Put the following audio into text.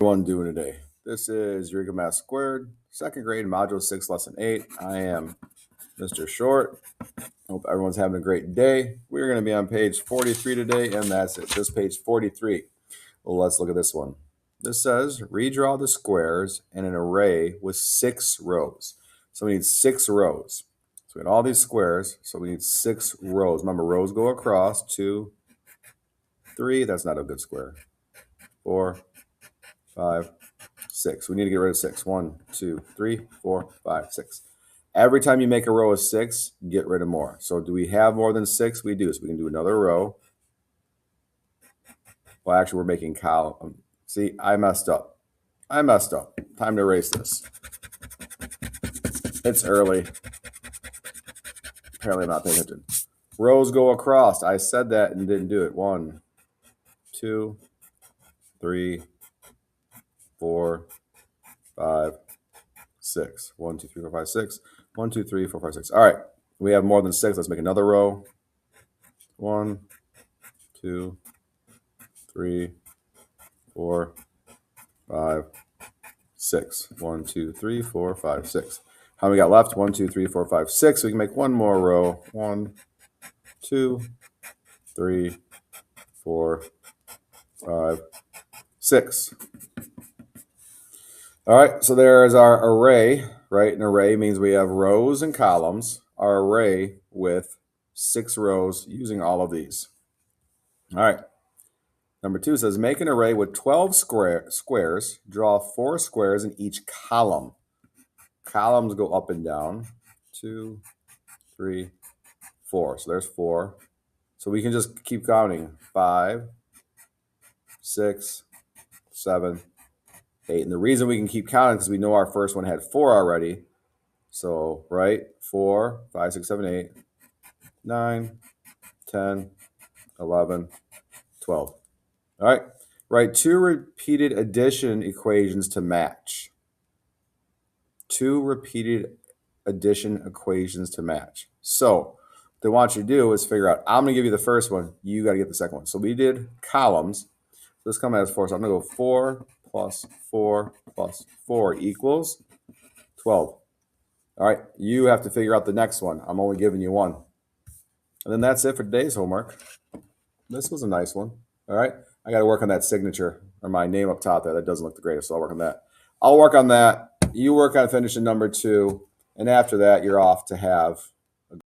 Everyone doing today? This is Eureka Math Squared, second grade, Module 6, Lesson 8. I am Mr. Short. Hope everyone's having a great day. We're going to be on page 43 today, and that's it, just page 43. Well, let's look at this one. This says, redraw the squares in an array with 6 rows. So we need 6 rows. So we got all these squares, so we need 6 rows. Remember, rows go across, 2, 3, that's not a good square, 4, 5, 6. We need to get rid of 6. 1, 2, 3, 4, 5, 6. Every time you make a row of 6, get rid of more. So do we have more than 6? We do. So we can do another row. Well, actually, we're making column. See, I messed up. Time to erase this. It's early. Apparently, I'm not paying attention. Rows go across. I said that and didn't do it. 1, 2, 3, 4, 5, 6. 1, 2, 3, 4, 5, 6. 1, 2, 3, 4, 5, 6. All right. We have more than 6. Let's make another row. 1, 2, 3, 4, 5, 6. 1, 2, 3, 4, 5, 6. How many we got left? 1, 2, 3, 4, 5, 6. We can make one more row. 1, 2, 3, 4, 5, 6. All right, so there's our array, right? An array means we have rows and columns. Our array with 6 rows using all of these. All right. Number 2 says, make an array with 12 squares. Draw 4 squares in each column. Columns go up and down. 2, 3, 4. So there's 4. So we can just keep counting. 5, 6, 7, 8. And the reason we can keep counting is because we know our first one had 4 already. So, right, 4, 5, 6, 7, 8, 9, 10, 11, 12. All right, write 2 repeated addition equations to match. 2 repeated addition equations to match. So, what they want you to do is figure out, I'm going to give you the first one. You got to get the second one. So, we did columns. This column has 4. So, I'm going to go 4 plus 4 plus 4 equals 12. All right, you have to figure out the next one. I'm only giving you one. And then that's it for today's homework. This was a nice one. All right, I got to work on that signature or my name up top there. That doesn't look the greatest, so I'll work on that. I'll work on that. You work on finishing number 2. And after that, you're off to have